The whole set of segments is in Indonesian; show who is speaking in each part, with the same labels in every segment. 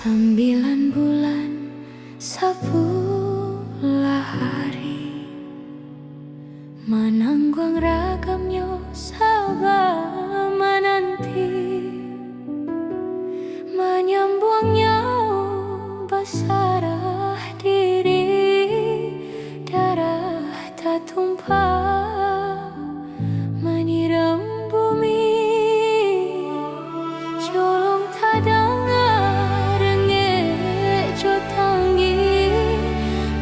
Speaker 1: 9 bulan 10 hari menanggung ragamnya sabar menanti menyambungnya basarah diri darah tak tumpah menyiram bumi jolong tak dengar rengek jo tangi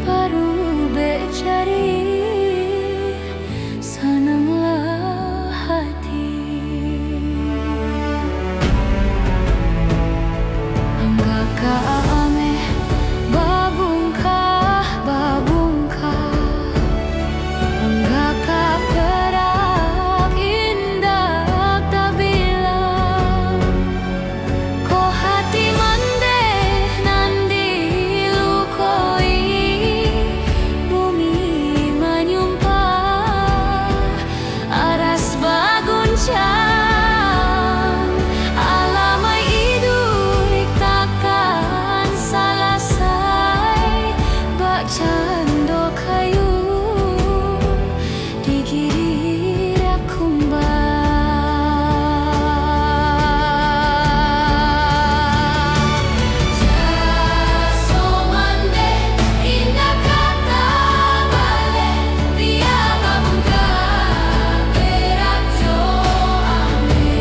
Speaker 1: baru becari senanglah hati anggakah ameh babungkah anggakah perak indah tak bilang ko hati mandeh nandi lukoi bumi menyumpah aras baguncang alamai hidup takkan selesai bak cando kayu digiri rakumbang jaso mande indah kata bale dia babungka perak jo ame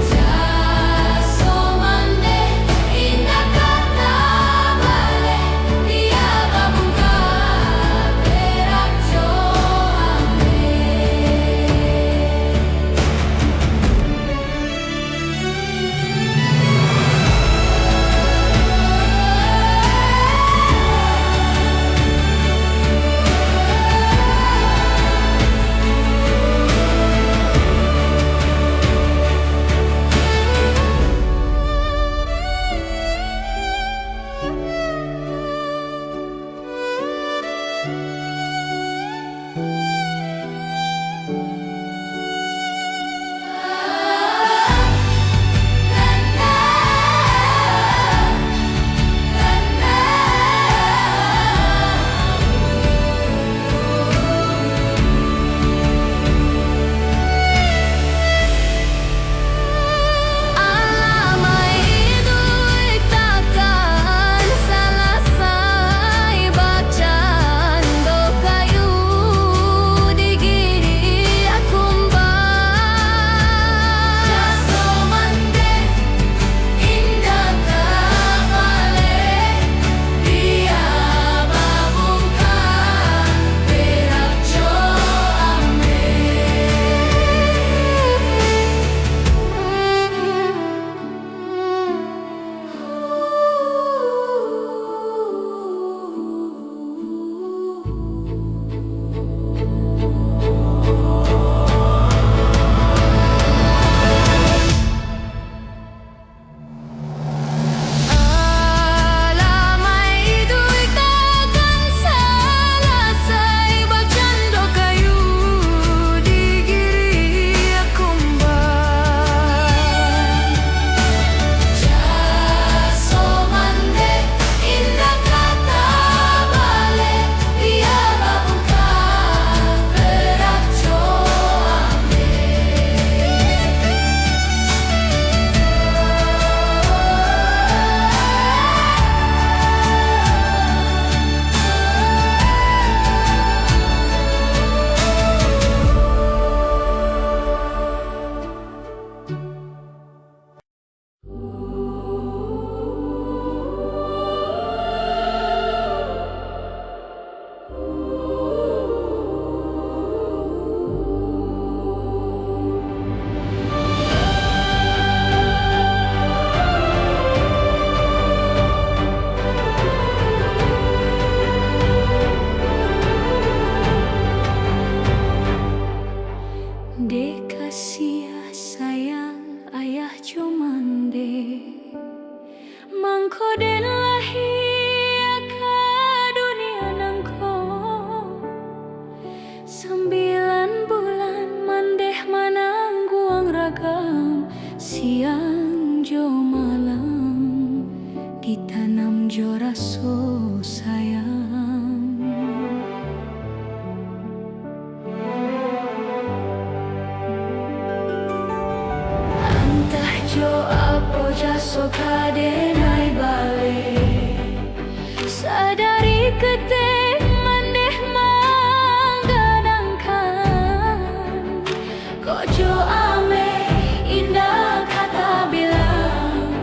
Speaker 1: jaso mande indah kata bale dia babungka perak jo ame alamai hidup takkan selesai bak cando kayu digiri akumbang jaso mande indah tak bale dia babungka perak jo ame alamai hidup takkan selesai bak cando kayu digiri akumbang jaso mande indah kata bale dia babungka perak jo ame Dek kasih sayang ayah cumande mangko den lahir ke dunia nangko 9 bulan mandeh manangguang ragam siang jo malam ditanam jo raso sayang. Antah jo apo jaso kadenai bale sadari kete mandeh manggadangkan kojo ame indah kata bilang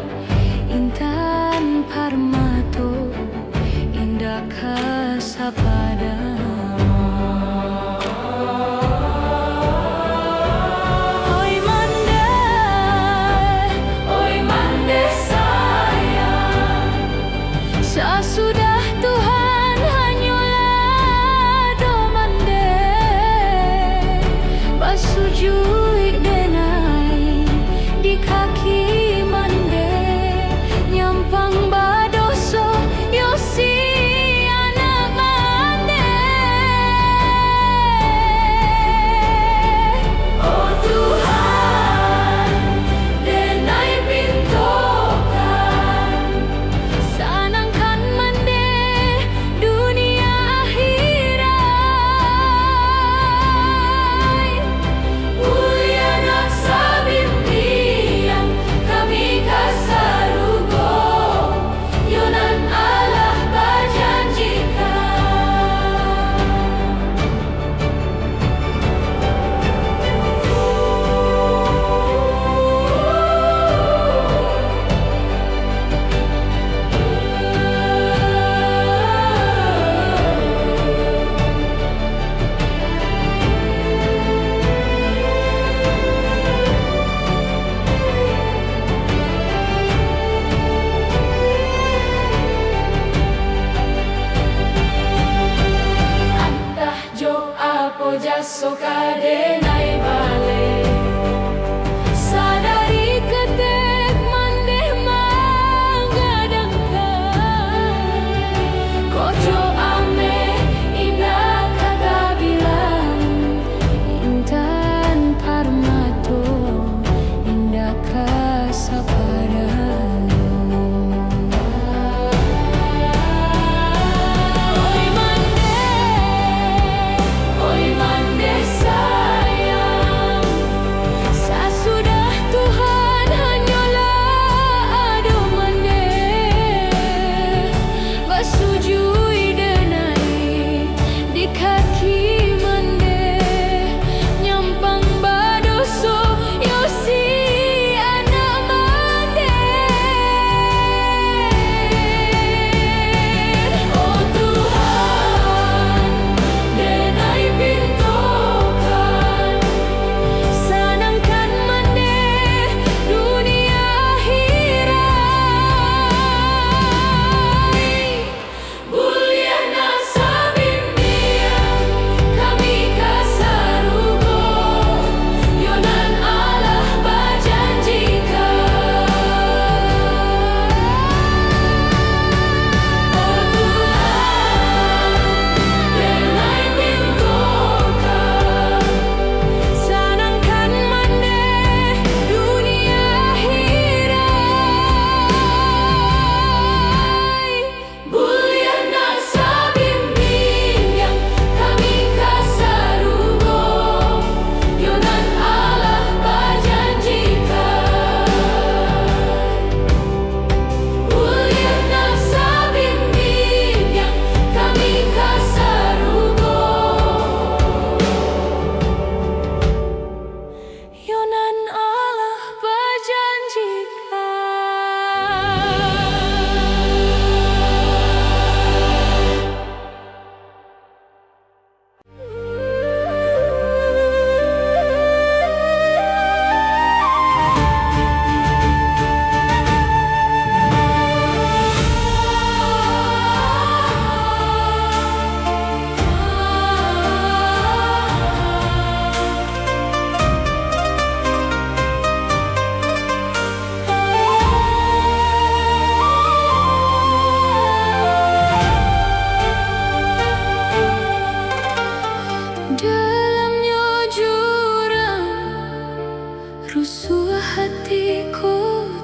Speaker 1: intan parmato indah kasapada. Oi mande sayang.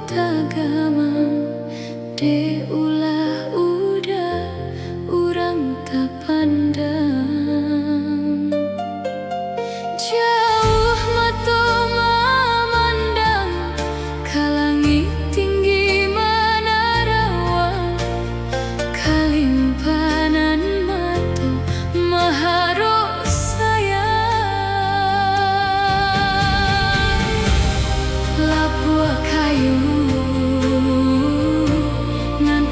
Speaker 1: tagamang de ulah udah urang tak pandang. Jauh mata memandang ke langit tinggi menerawang, kalimpanan mata maharu sayang. Labuah kayu ngan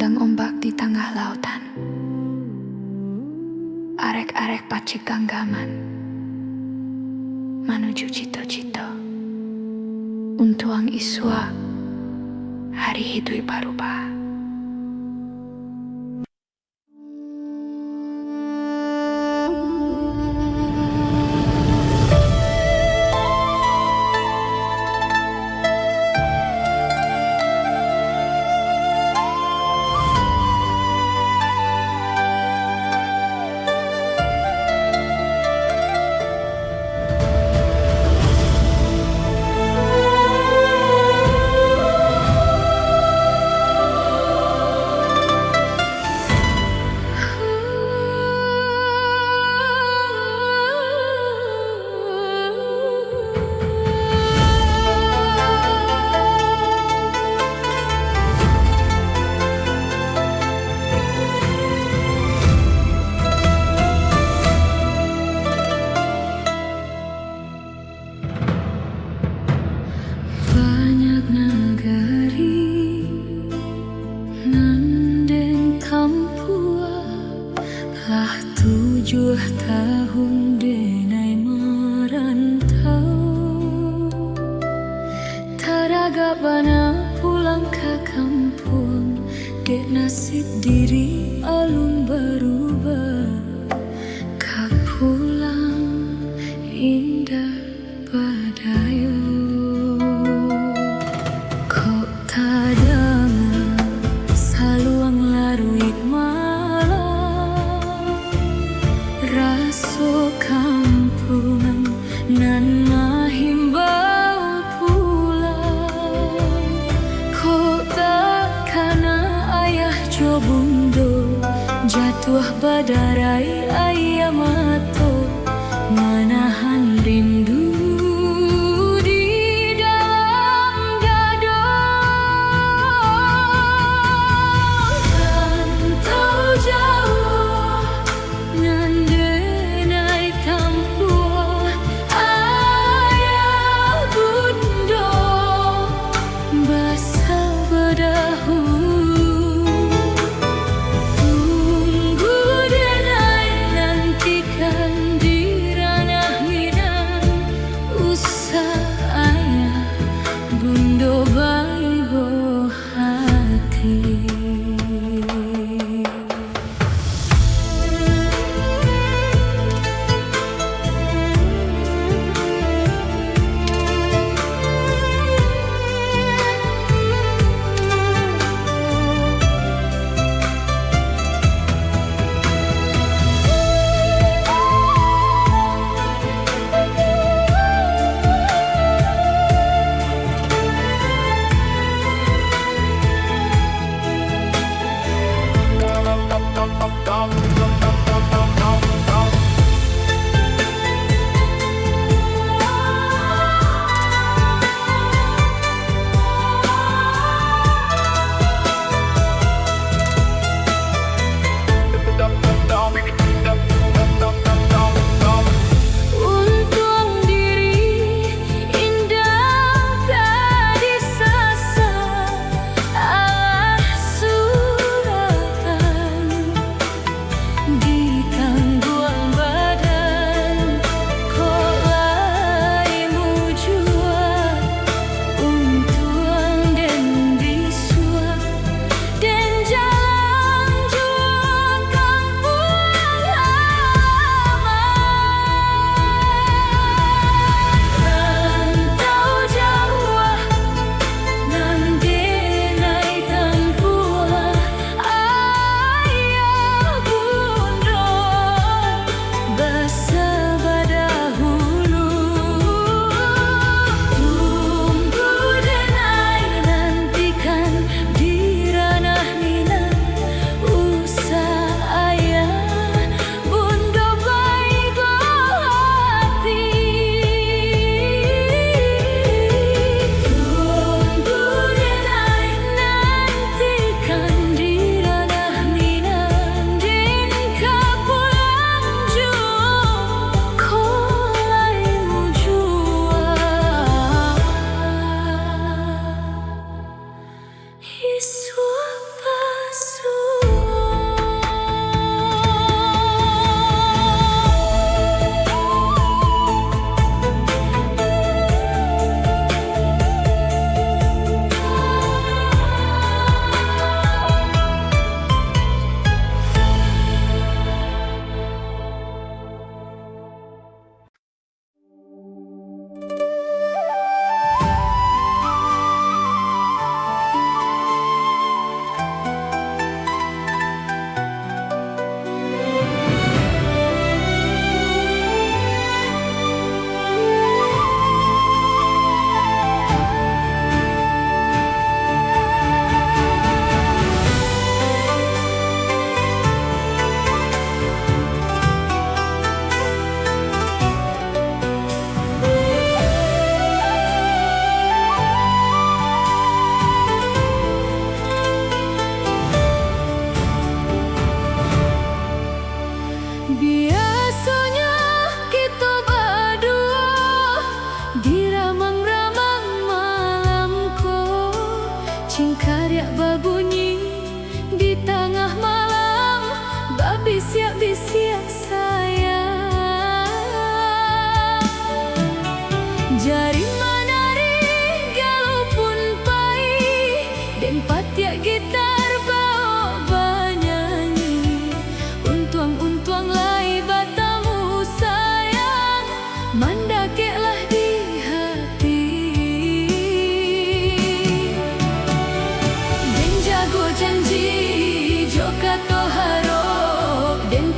Speaker 2: Langgang ombak di tengah lautan, arek-arek pacik ganggaman menuju cito-cito. Untuang iswa hari hidui parubah.
Speaker 1: Lah 7 tahun denai merantau, taraga bana pulang ke kampung. Dek nasib diri alun berubah, kak pulang indah badayo. Kok tadang saluang laruit raso kampungan nan mahimbau pulang. Kota kana ayah cobundo jatuh badarai ayah mato, menahan rindu di dalam dado. Rantau jauh nan tunggu denai nantikan di ranah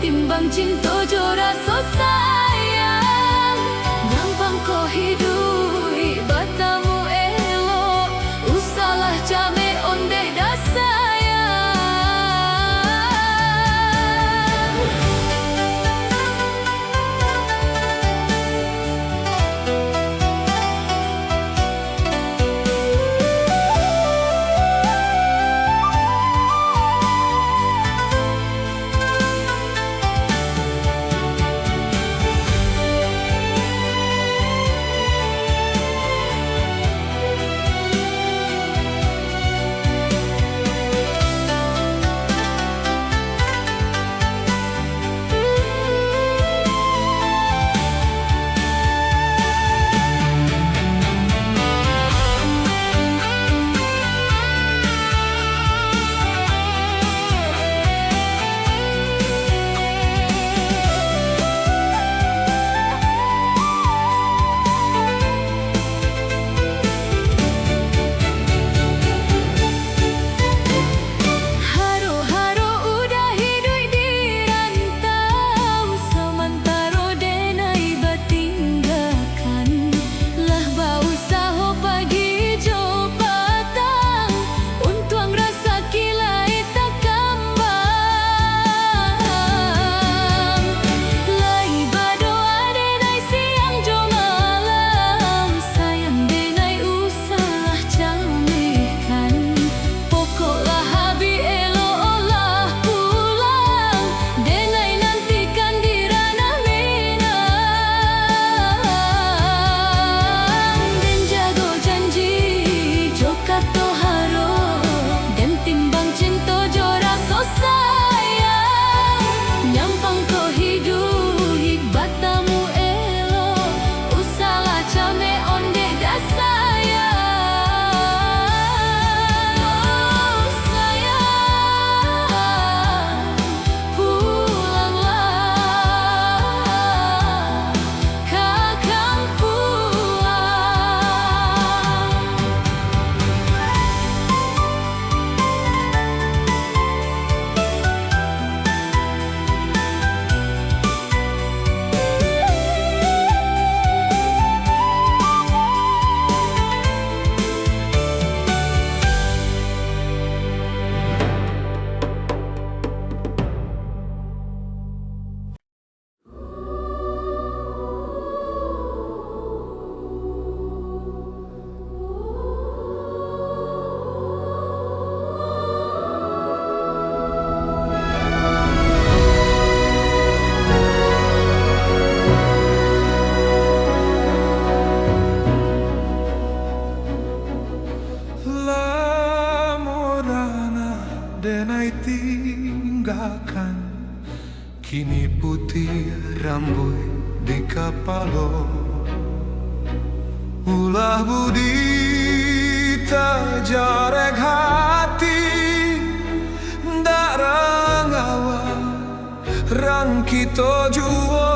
Speaker 1: timbang cinta jo rasa sayang. Gampang ko hidui batamu elok, usalah jame ondeh dah sayang.
Speaker 3: denai tinggalkan, kini putih rambut di kepala. Ulah budi terjarek hati, darang awal rang kita jua.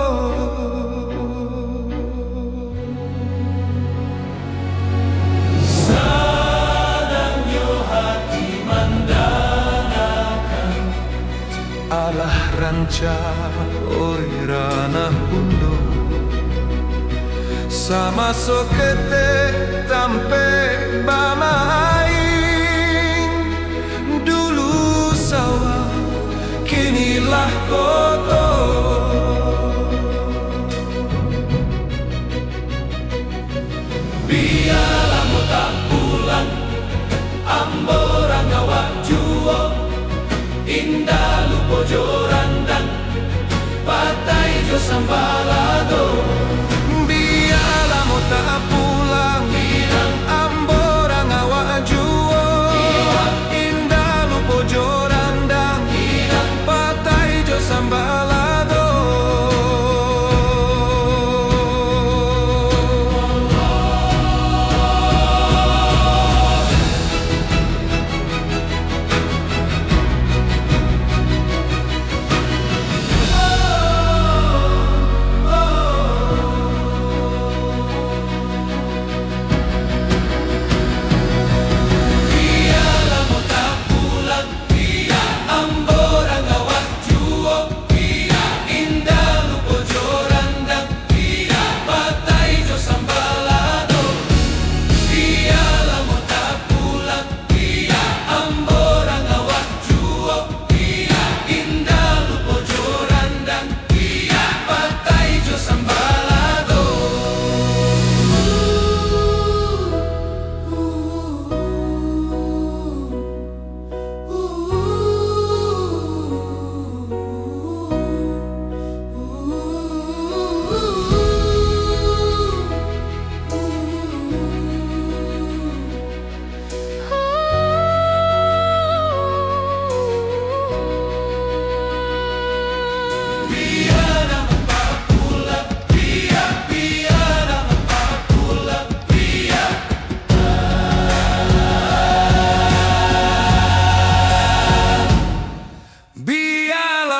Speaker 3: Alah ranca oi ranah undo, sama sokete tampe bamain. Dulu sawah kinilah koto, biarlah mu tak pulang, amborang awak juo. Indah lupo jo randang, patai jo sambalado. Biarlah mo tak pulang, amborang awak juo. Indah lupo jo randang, patai jo sambalado.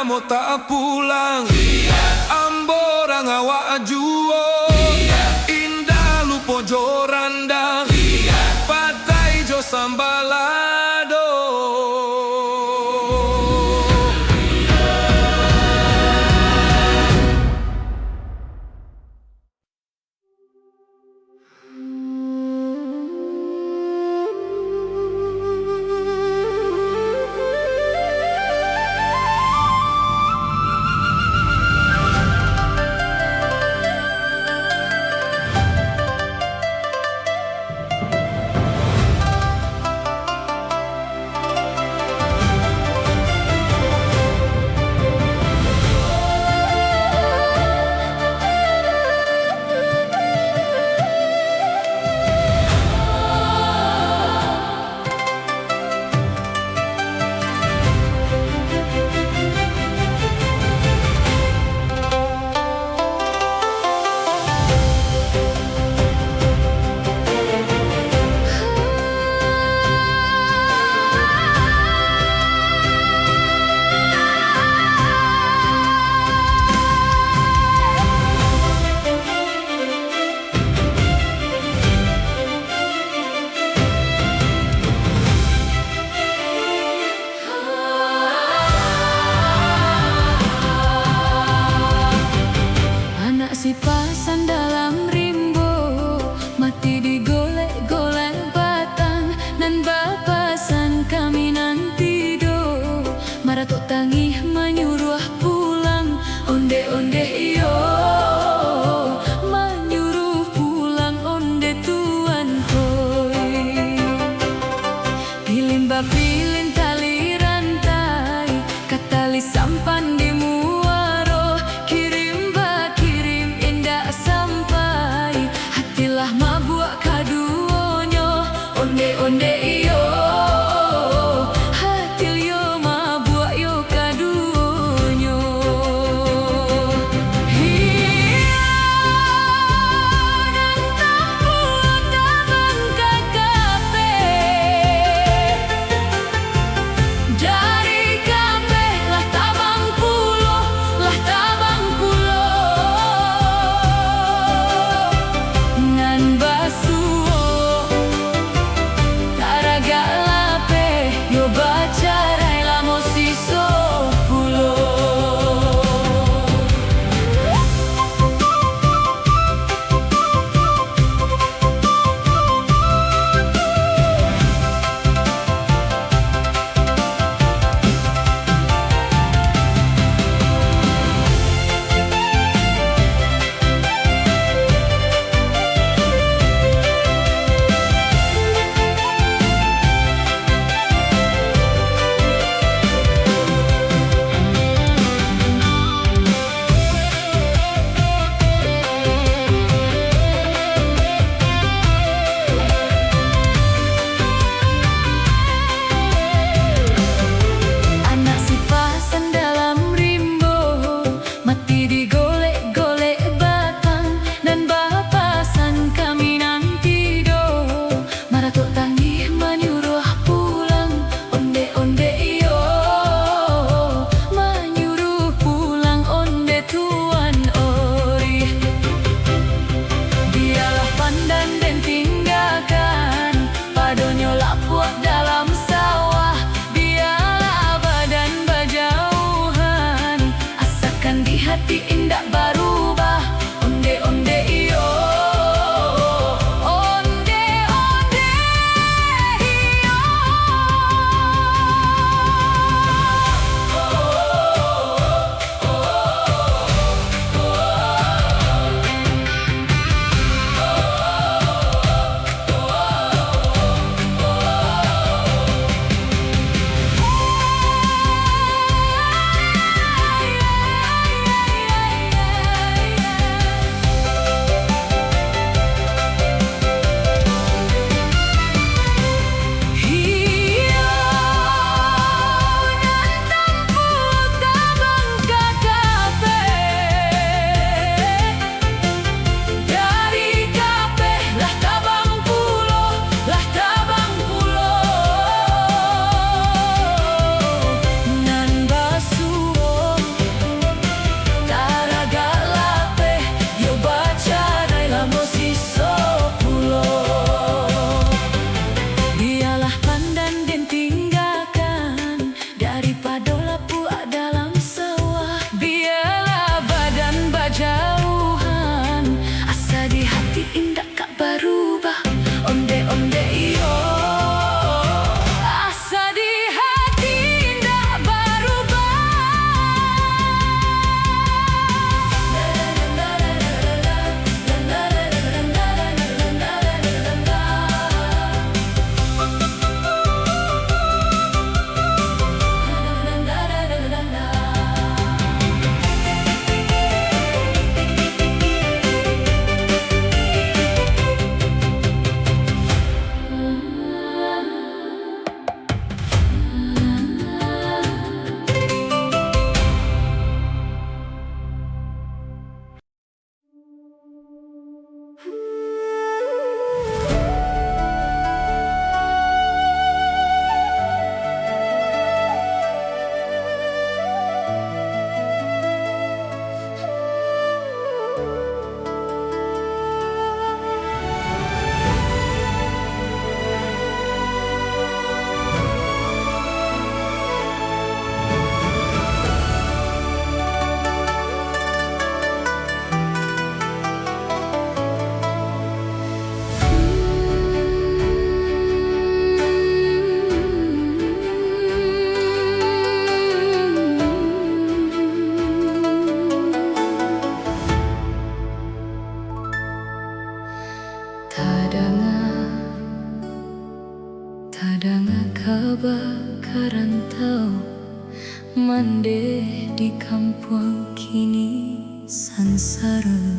Speaker 3: mo tak pulang. Amborang awak juo, indah lupo jorandang, patai jo sambalado.
Speaker 1: Si pasan dalam rimbo, mati digolek-golek batang, nan bapasan kami nanti do. Maratok tangih menyuruh pulang, onde-onde iyo, menyuruh pulang onde tuan koi. Pilin bapilin tali rantai, katali sampan di muaro, sampai hatilah mabuk kaduonyo, onde-onde iyo, hatil yo mabuk yo kaduonyo. Dan tampuk tabang kakape, dari kape lah tabang pulo, lah tabang pulo. Hati indah berubah, onde-onde iyo, onde-onde iyo. Mande di kampung kini sansara,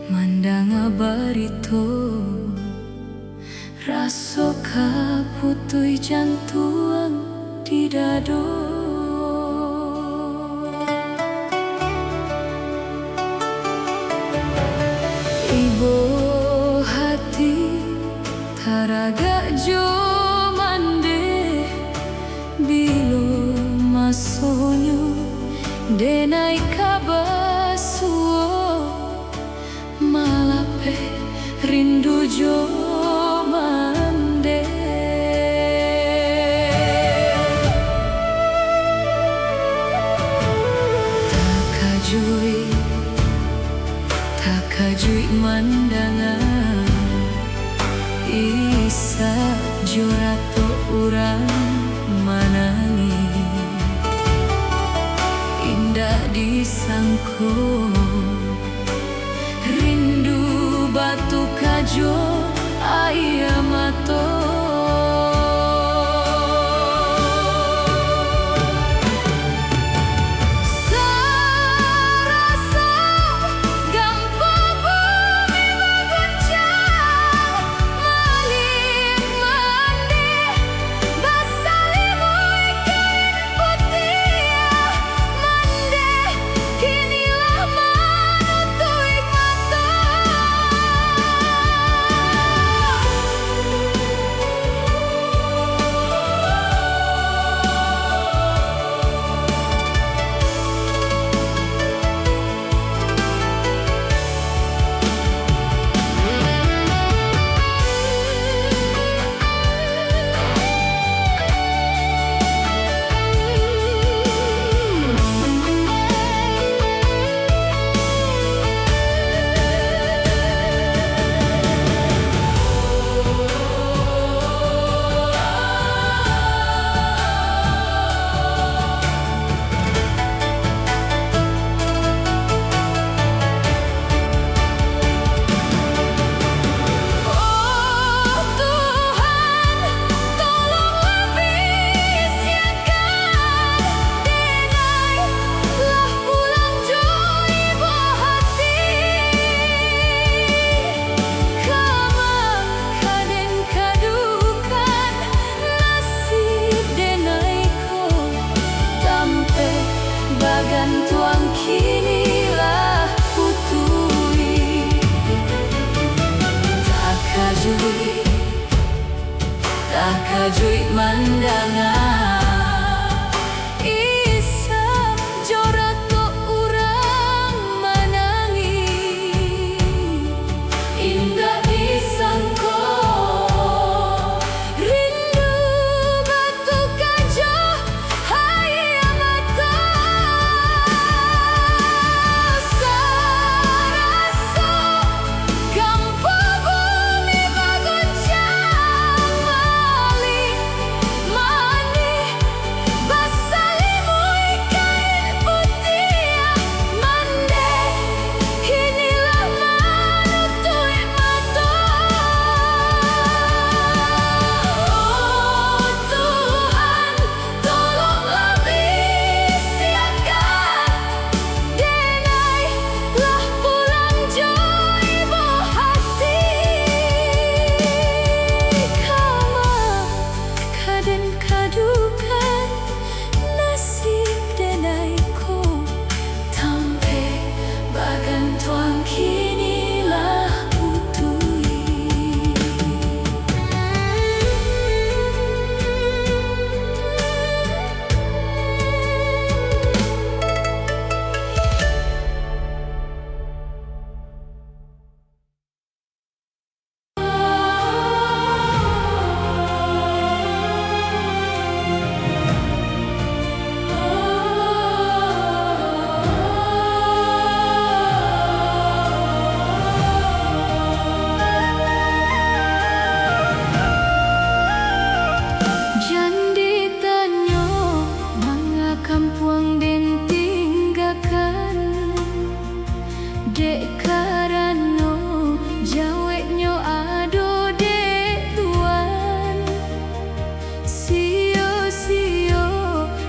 Speaker 1: mandang barito raso kaputui jantuan di dado. Ibu hati taraga jo mande bilo masonyo denai kabasuo malape rindu jo mande. Takajui mandangan isa jorato urang manangi indah disangko rindu batu kajo ayamato.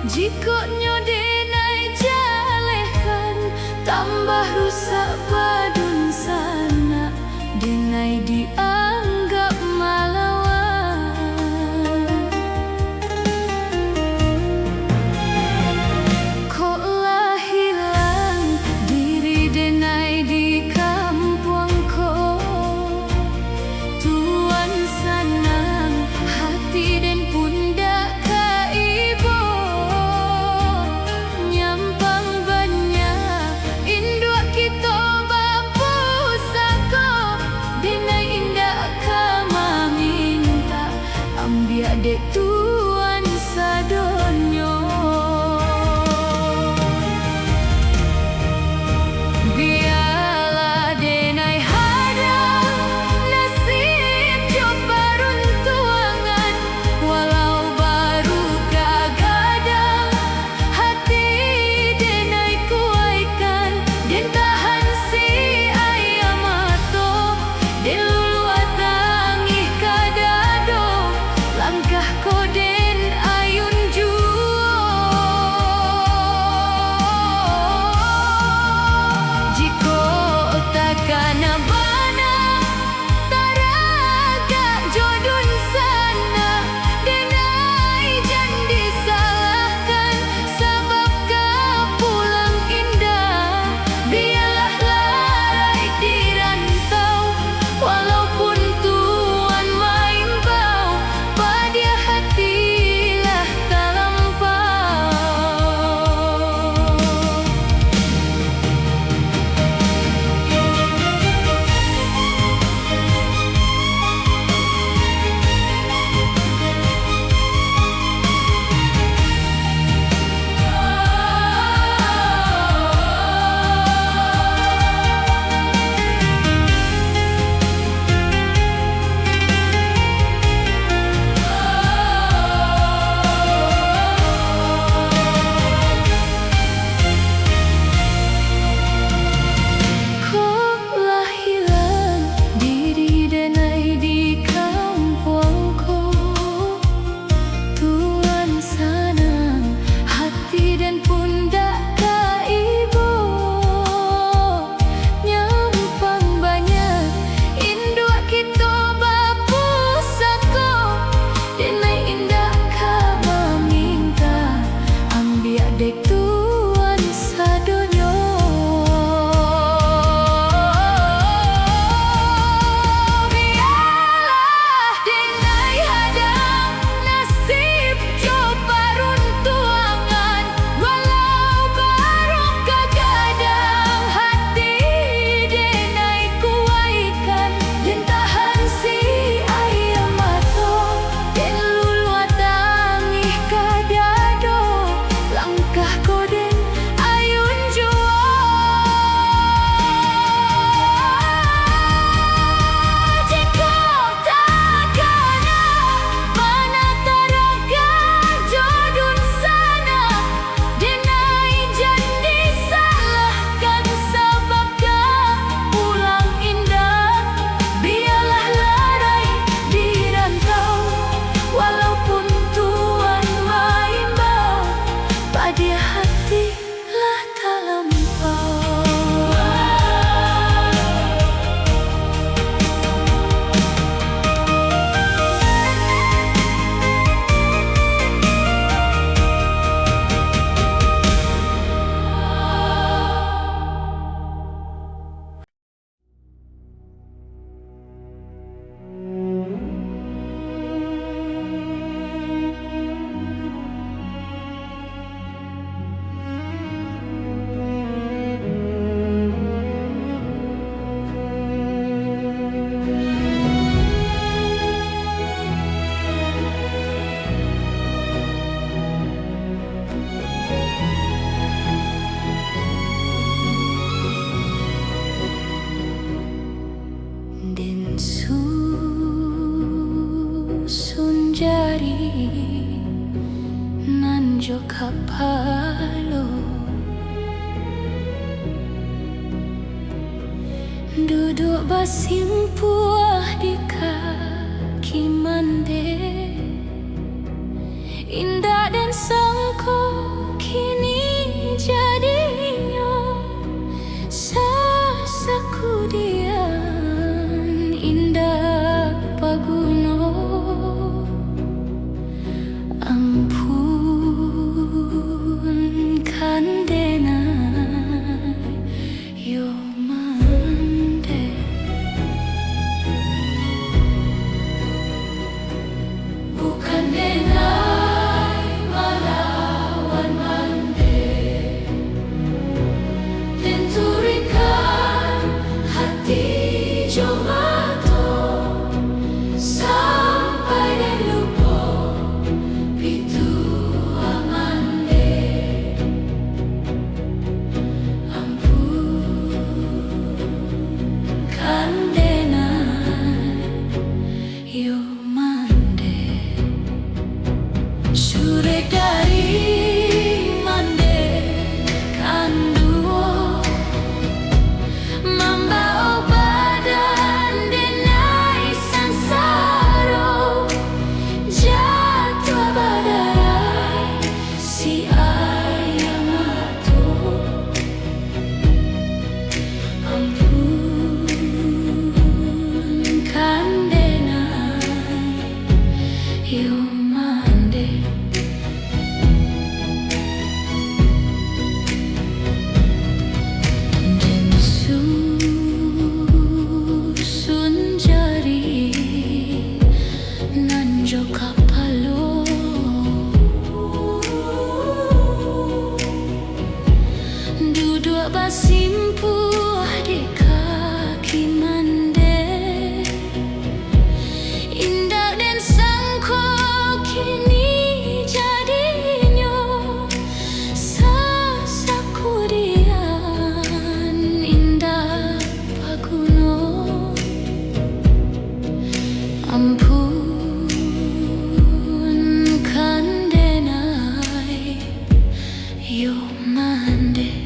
Speaker 1: Jika nyodenai jalekan tambah rusak badun sana, denai dianggap malawan. Koklah hilang diri denai di kampungku, tuan sanang hati dan pundak kaibo. Nyampang banyak induk kita bapusako, denai indah kama minta ambil dek tuan sadonyo. Biarlah denai hadang nasib jo peruntungan, walau baru kagadang hati denai kuaikan, den tahan si ayam mato, den lulu atangih kadado, langkah koden ayun juo. Jiko takkan bana taraga jodun sana, denai jan disalahkan sebab pulang indah. Biarlah larai di rantau, walaupun tuan main bau, pada hatilah terlampau. Koklah hilang diri denai di kampungku, tuan sanang hati dan pundak kaibo. Nyampang banyak induk kita bapusako, denai indah kama minta ambil dek tuan sadonyo. Biarlah denai hadang nasib jo peruntungan, walau baru kagadang hati denai kuaikan, den tahan si ayam mato, den lulu atangih kadado, langkah koden ayun juo. Jika takkan bana taraga jodun sana, denai jan disalahkan sebab pulang indah. Biarlah larai di rantau, walaupun tuan main bau, pada hatilah terlampau. Den susun jari nanjo kapalo, duduk basimpuah di kaki mande, indah dan sangko bersimpuh di kaki mande. Indah dan sangko kini jadinya sasakudian indah paguno. Ampunkan denai yo mande.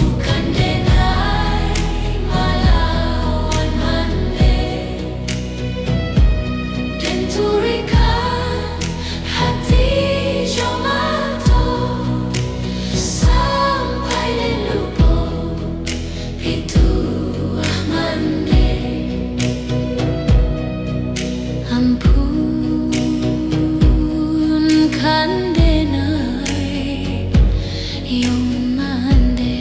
Speaker 1: Bukan denai melawan mande, dan turikan hati jomato sampai den lupa itu mande. Ampunkan denai yo mande.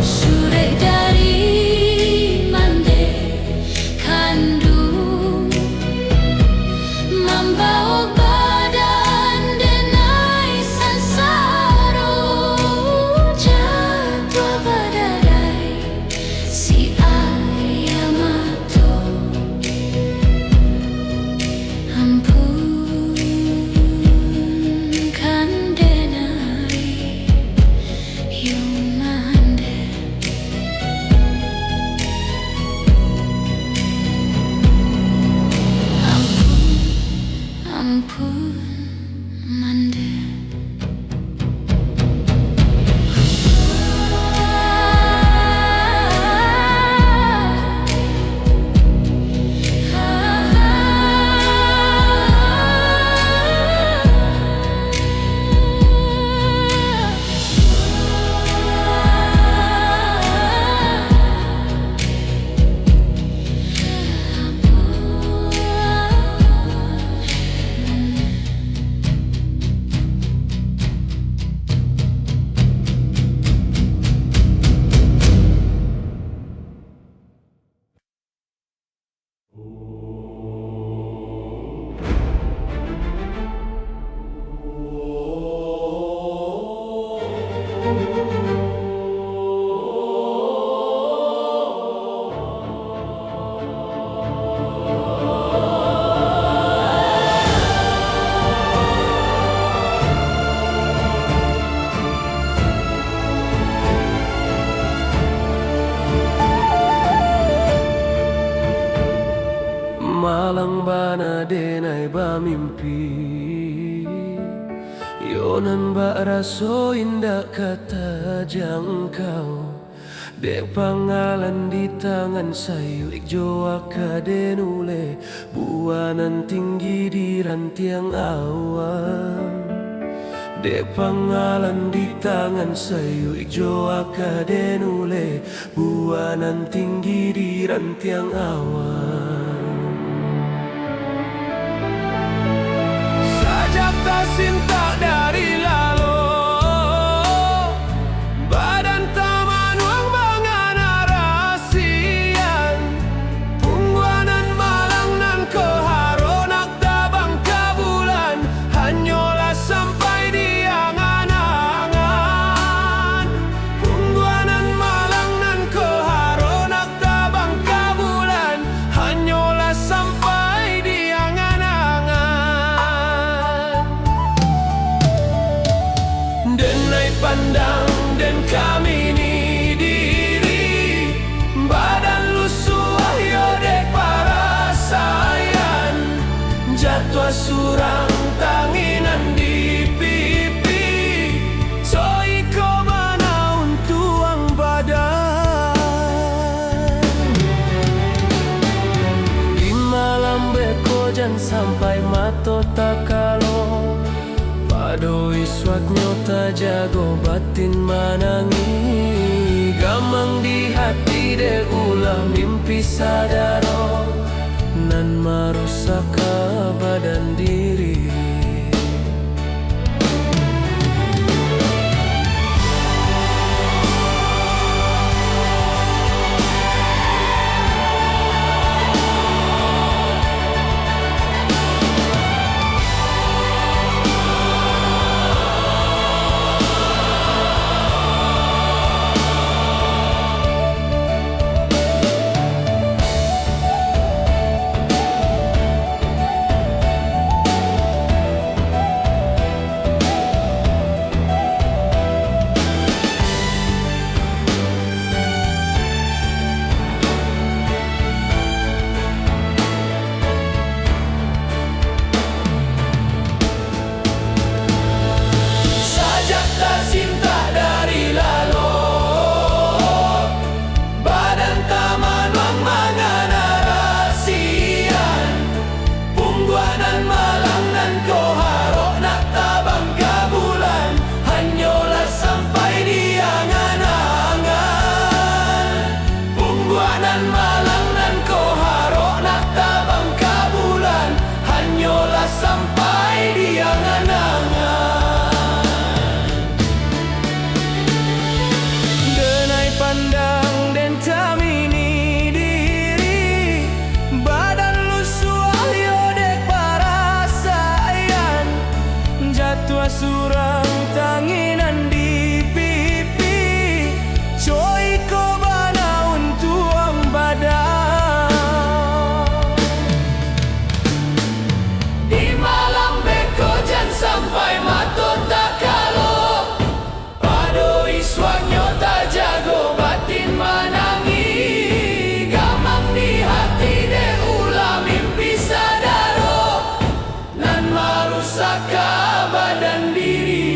Speaker 1: Surek dari mande kandung membawa badan denai sansaro jatuh badadai si ayamato. Ampunkan denai yo mande. Ampun mande.
Speaker 4: Malang bana denai ba mimpi, yonan ba raso indah kata jangkau. Dek pangalan di tangan sayu ikjo akadenule, buanan tinggi di rantiang awan. Dek pangalan di tangan sayu ikjo akadenule, buanan tinggi di rantiang awan. Sajak tak cinta dari lalu, badan taman wang bangan arasian, pungguanan malang nan keharonak tabang kabulan, hanyola sampai di angan-angan. Pungguanan malang nan keharonak tabang kabulan, hanyola sampai di angan-angan. Denai pandang dan kami ni diri, badan lu suah yodek para sayan, jatuh surang tanginan di pipi, soi ko manaun tuang badan. Di malam bekojan sampai mato takalo, pado iswat nyota jago batin manangi, gamang di hati de ulah mimpi sadaro, nan marusak badan diri. tua surang tanginan di pipi, coy ko bana untuang badan. Di malam bekojan sampai mato tak kalo, pado iswak nyota jago batin manangi, gamang di hati de ulah mimpi sadaro, nan marusak badan diri.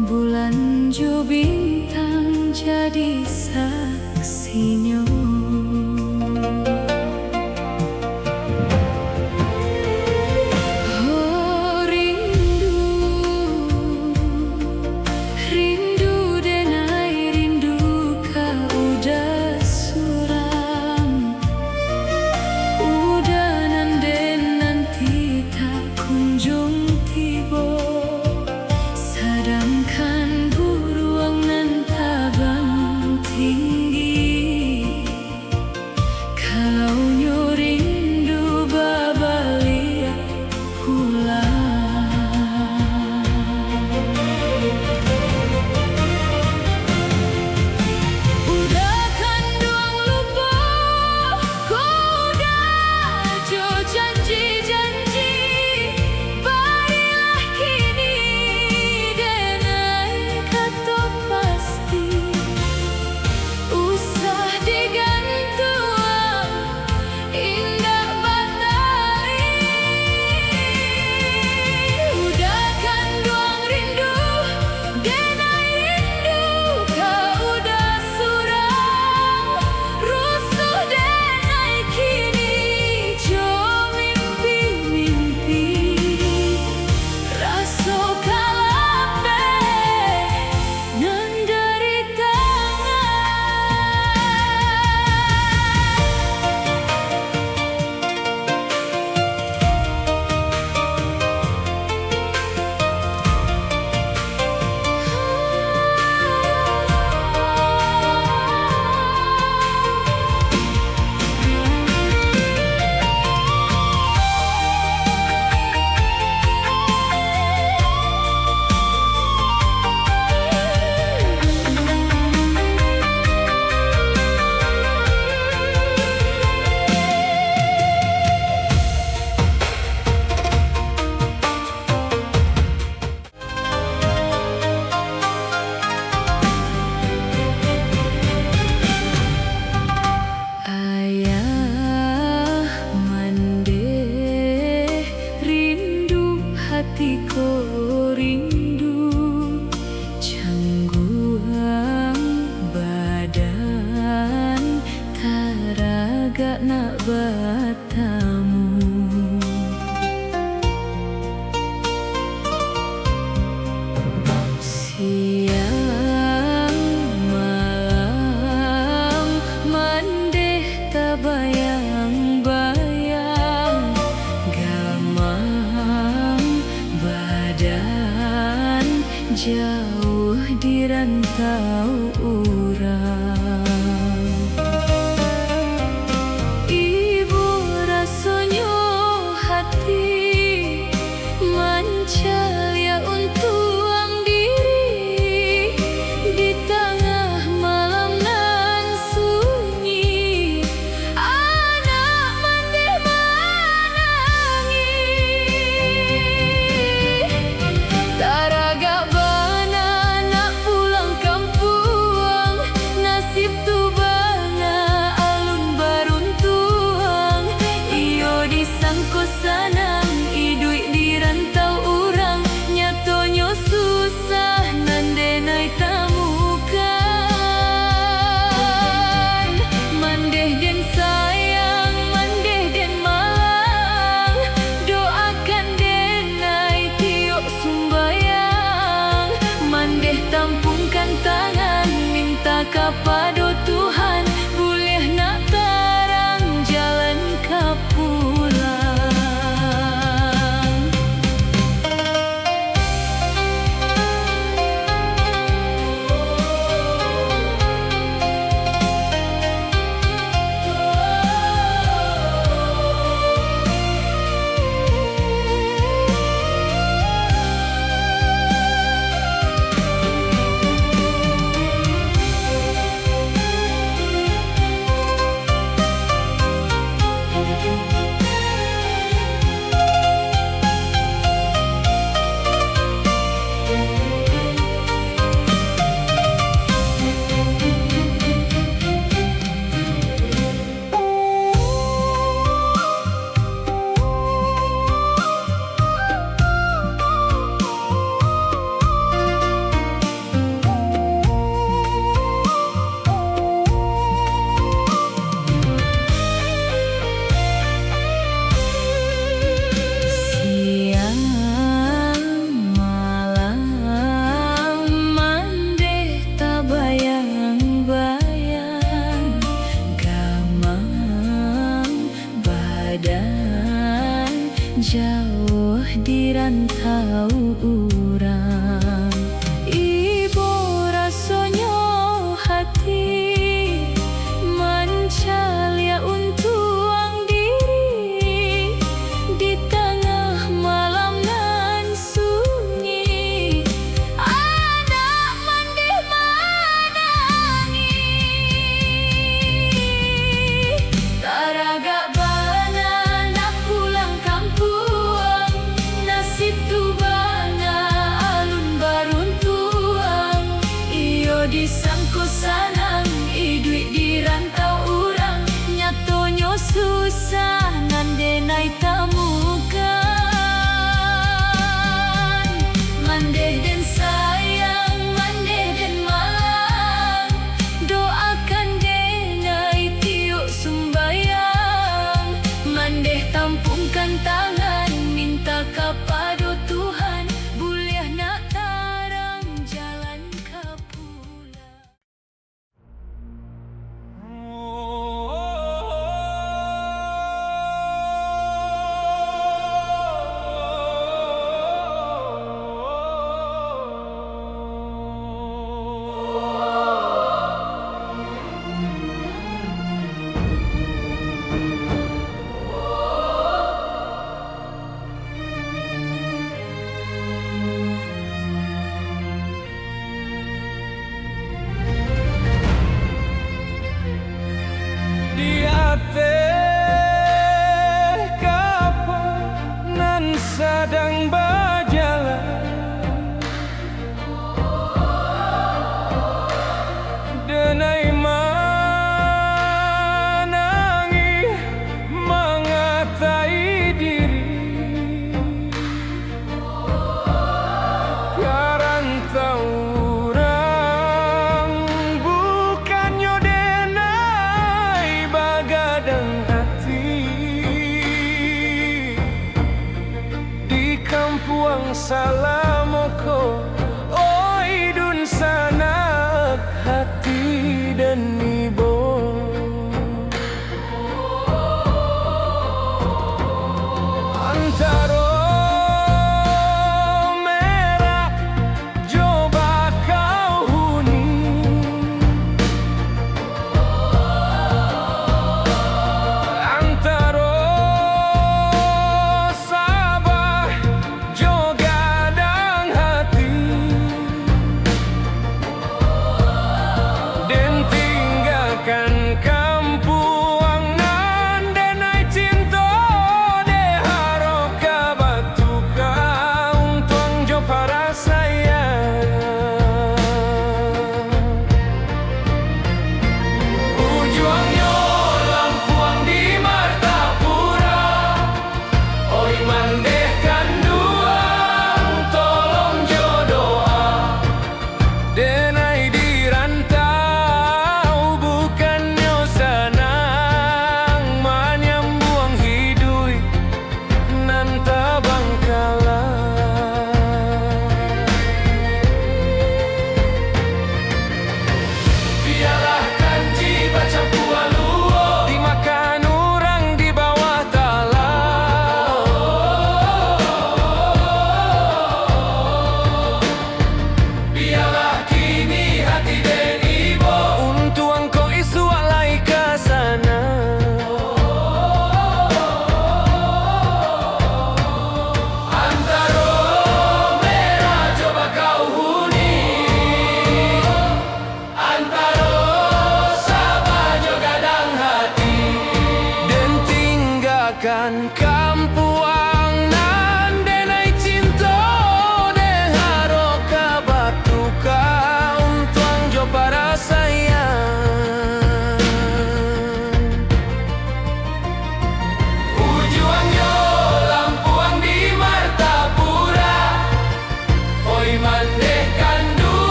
Speaker 4: Bulan jo bintang jadi saksinya. Oh rindu, rindu denai rindu kau udah suram, udah nanden nanti tak kunjung tiba. Sedangkan buruang nan tabang tinggi, pado Tuhan boleh nak terang jalan ke pulang. Jauh di rantau urang, ibu rasanya hati mencalia untuang diri di tengah malam nan sunyi. Anak mandi menangi taraga bana nak pulang kampung, nasib tu bana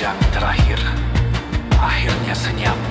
Speaker 5: panjang terakhir akhirnya senyap.